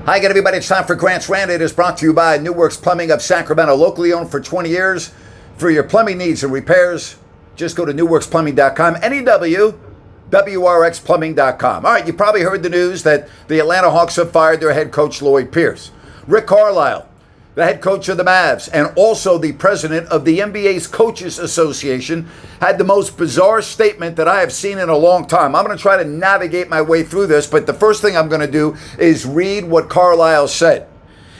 Hi again, everybody. It's time for Grant's Rant. It is brought to you by New Works Plumbing of Sacramento, locally owned for 20 years. For your plumbing needs and repairs, just go to newworksplumbing.com, NEWWRXplumbing.com. All right, you probably heard the news that the Atlanta Hawks have fired their head coach, Lloyd Pierce. Rick Carlisle, the head coach of the Mavs, and also the president of the NBA's Coaches Association, had the most bizarre statement that I have seen in a long time. I'm going to try to navigate my way through this, but the first thing I'm going to do is read what Carlisle said.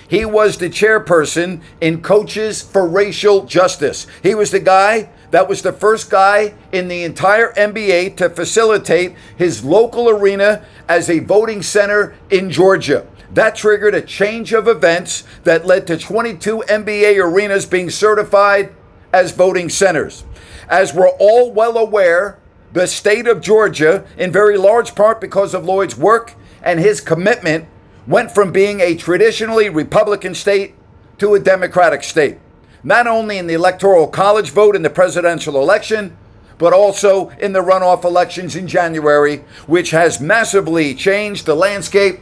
He was the chairperson in Coaches for Racial Justice. He was the guy that was the first guy in the entire NBA to facilitate his local arena as a voting center in Georgia. That triggered a change of events that led to 22 NBA arenas being certified as voting centers. As we're all well aware, the state of Georgia, in very large part because of Lloyd's work and his commitment, went from being a traditionally Republican state to a Democratic state. Not only in the electoral college vote in the presidential election, but also in the runoff elections in January, which has massively changed the landscape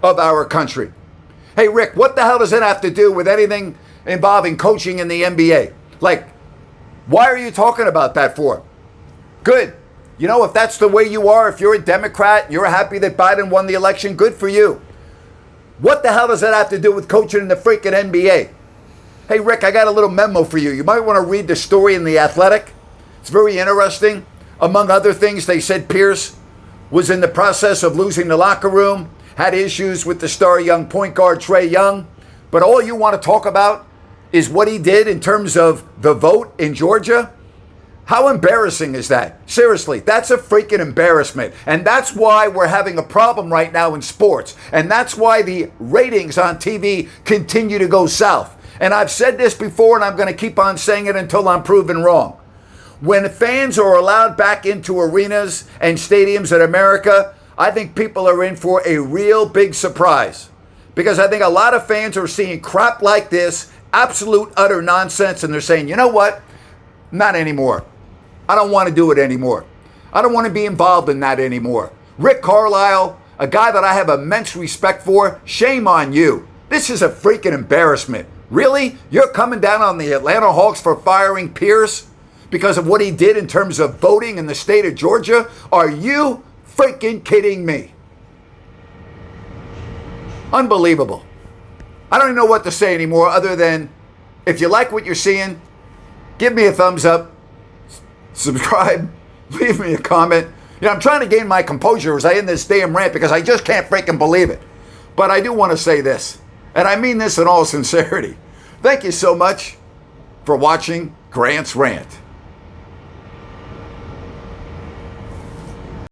of our country. Hey, Rick, what the hell does that have to do with anything involving coaching in the NBA? Like, why are you talking about that for? Good. You know, if that's the way you are, if you're a Democrat, you're happy that Biden won the election, good for you. What the hell does that have to do with coaching in the freaking NBA? Hey, Rick, I got a little memo for you. You might want to read the story in The Athletic. It's very interesting. Among other things, they said Pierce was in the process of losing the locker room, had issues with the star young point guard Trae Young. But all you want to talk about is what he did in terms of the vote in Georgia. How embarrassing is that? Seriously, that's a freaking embarrassment. And that's why we're having a problem right now in sports. And that's why the ratings on TV continue to go south. And I've said this before, and I'm going to keep on saying it until I'm proven wrong. When fans are allowed back into arenas and stadiums in America, I think people are in for a real big surprise. Because I think a lot of fans are seeing crap like this, absolute utter nonsense, and they're saying, you know what? Not anymore. I don't want to do it anymore. I don't want to be involved in that anymore. Rick Carlisle, a guy that I have immense respect for, shame on you. This is a freaking embarrassment. Really? You're coming down on the Atlanta Hawks for firing Pierce because of what he did in terms of voting in the state of Georgia? Are you freaking kidding me? Unbelievable. I don't even know what to say anymore other than if you like what you're seeing, give me a thumbs up. Subscribe, leave me a comment. You know, I'm trying to gain my composure as I end this damn rant because I just can't freaking believe it. But I do want to say this, and I mean this in all sincerity. Thank you so much for watching Grant's Rant.